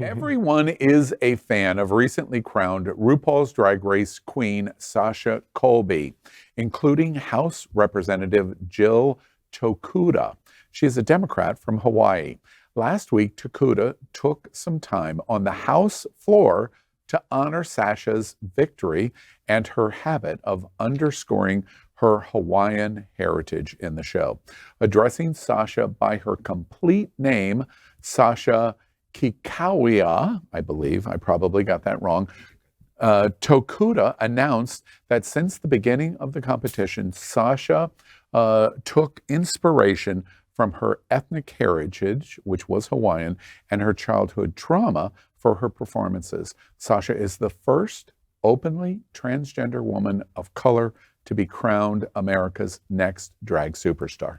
Everyone is a fan of recently crowned RuPaul's Drag Race queen Sasha Colby, including House Representative Jill Tokuda. She is a Democrat from Hawaii. Last week, Tokuda took some time on the House floor to honor Sasha's victory and her habit of underscoring her Hawaiian heritage in the show. Addressing Sasha by her complete name, Sasha Kekauoha, I believe, I probably got that wrong, Tokuda announced that since the beginning of the competition, Sasha took inspiration from her ethnic heritage, which was Hawaiian, and her childhood trauma for her performances. Sasha is the first openly transgender woman of color to be crowned America's next drag superstar.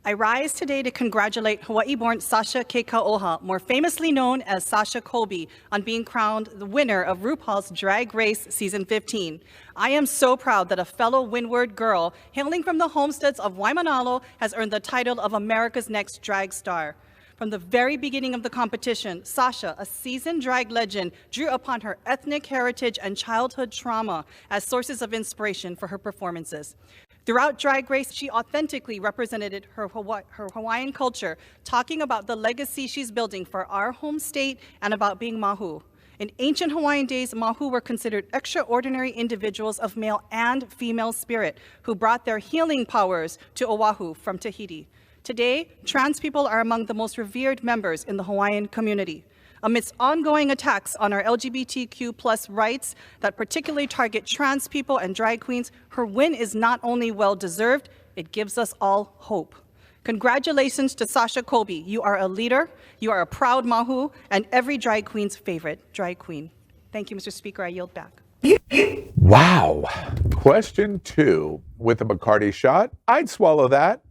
I rise today to congratulate Hawaii-born Sasha Kekauoha, more famously known as Sasha Colby, on being crowned the winner of RuPaul's Drag Race Season 15. I am so proud that a fellow Windward girl hailing from the homesteads of Waimanalo has earned the title of America's next drag star. From the very beginning of the competition, Sasha, a seasoned drag legend, drew upon her ethnic heritage and childhood trauma as sources of inspiration for her performances. Throughout Drag Race, she authentically represented her Hawaiian culture, talking about the legacy she's building for our home state and about being mahu. In ancient Hawaiian days, mahu were considered extraordinary individuals of male and female spirit who brought their healing powers to Oahu from Tahiti. Today, trans people are among the most revered members in the Hawaiian community. Amidst ongoing attacks on our LGBTQ+ rights that particularly target trans people and drag queens, her win is not only well-deserved, it gives us all hope. Congratulations to Sasha Colby. You are a leader, you are a proud mahu, and every drag queen's favorite drag queen. Thank you, Mr. Speaker. I yield back. Wow. Question 2. With a Bacardi shot, I'd swallow that.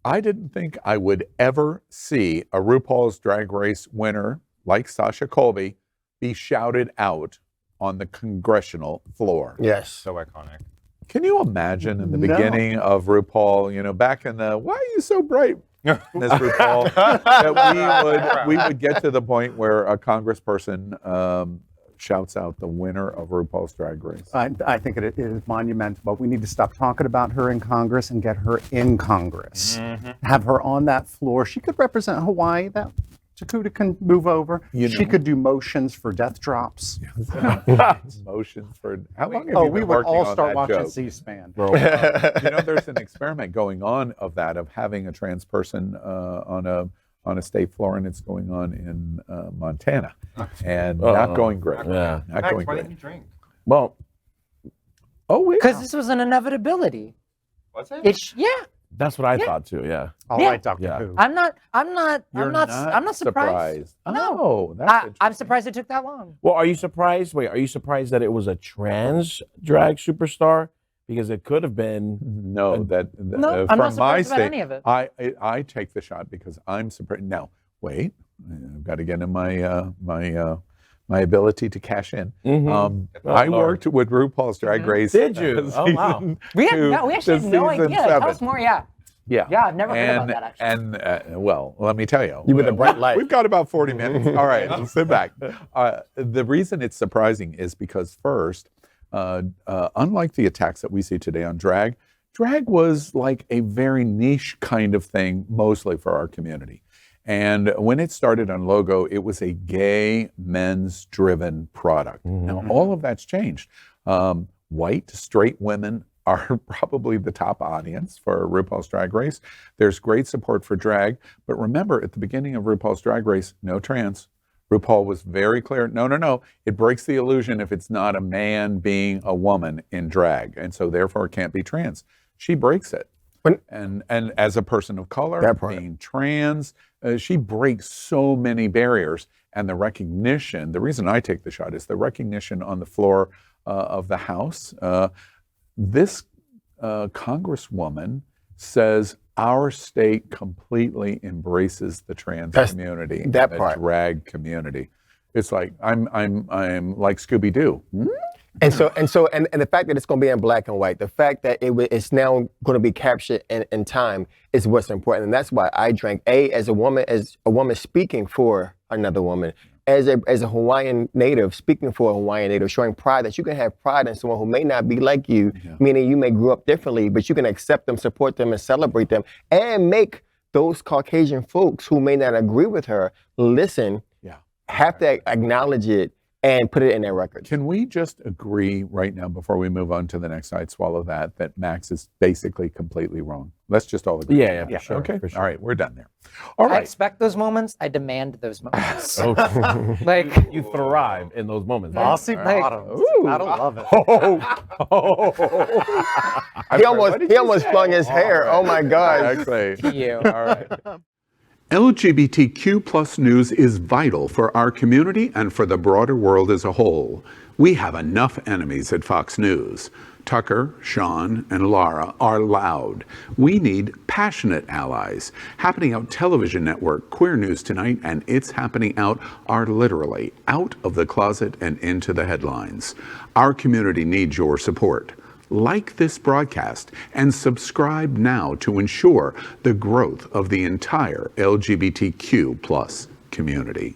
I didn't think I would ever see a RuPaul's Drag Race winner like Sasha Colby be shouted out on the congressional floor. Yes. So iconic. Can you imagine in the beginning of RuPaul, you know, back in the, why are you so bright, Miss RuPaul, that we would get to the point where a congressperson shouts out the winner of RuPaul's Drag Race? I think it is monumental, but we need to stop talking about her in Congress and get her in Congress. Have her on that floor. She could represent Hawaii. That Tokuda can move over. She could do motions for death drops. Motions for, how long have you been we would working all on start that watching joke? C-SPAN. You know, there's an experiment going on of that, of having a trans person on a state floor, and it's going on in Montana, and not going great. Yeah. Not Max, going why great. didn't you drink? Well, Because this was an inevitability. What's it? Yeah. that's what I thought too. Yeah. All Yeah. right, Dr. Yeah. Who. I'm not surprised. surprised. No. Oh, that's I'm surprised it took that long. Well, are you surprised? Wait, are you surprised that it was a trans drag superstar? Because it could have been. No, I'm from not my surprised about state, any of it. I take the shot because I'm surprised. Now, wait, I've got to get in my ability to cash in. I worked with RuPaul's Drag Race. Did you? Oh, wow. We actually had no idea. Tell us more. Yeah. Yeah. Yeah, I've never heard about that, actually. And well, let me tell you. You with a bright light. We've got about 40 minutes. All right, sit back. The reason it's surprising is because first, unlike the attacks that we see today on drag was like a very niche kind of thing, mostly for our community. And when it started on Logo, it was a gay, men's-driven product. Now, all of that's changed. White, straight women are probably the top audience for RuPaul's Drag Race. There's great support for drag. But remember, at the beginning of RuPaul's Drag Race, no trans. RuPaul was very clear, no. It breaks the illusion if it's not a man being a woman in drag. And so, therefore, it can't be trans. She breaks it. And as a person of color, being trans, she breaks so many barriers. And the recognition, the reason I take the shot is the recognition on the floor of the House. This Congresswoman says our state completely embraces the trans community, the drag community. It's like I'm like Scooby-Doo. And the fact that it's going to be in black and white, the fact that it's now going to be captured in time is what's important. And that's why I drank. As a woman speaking for another woman, as a Hawaiian native speaking for a Hawaiian native, showing pride that you can have pride in someone who may not be like you, meaning you may grow up differently, but you can accept them, support them, and celebrate them, and make those Caucasian folks who may not agree with her listen, have to acknowledge it, and put it in their records. Can we just agree right now, before we move on to the next slide, swallow that Max is basically completely wrong? Let's just all agree. Yeah, for sure. Okay, for sure. all right, we're done there. All I right. expect those moments. I demand those moments. Okay. Like, You thrive in those moments. right? Bossy Like- bottoms. I don't love it. He almost flung his hair. Oh my God. Exactly. you. All right. LGBTQ plus news is vital for our community and for the broader world as a whole. We have enough enemies at Fox News. Tucker, Sean, and Lara are loud. We need passionate allies. Happening Out Television Network, Queer News Tonight, and It's Happening Out are literally out of the closet and into the headlines. Our community needs your support. Like this broadcast and subscribe now to ensure the growth of the entire LGBTQ plus community.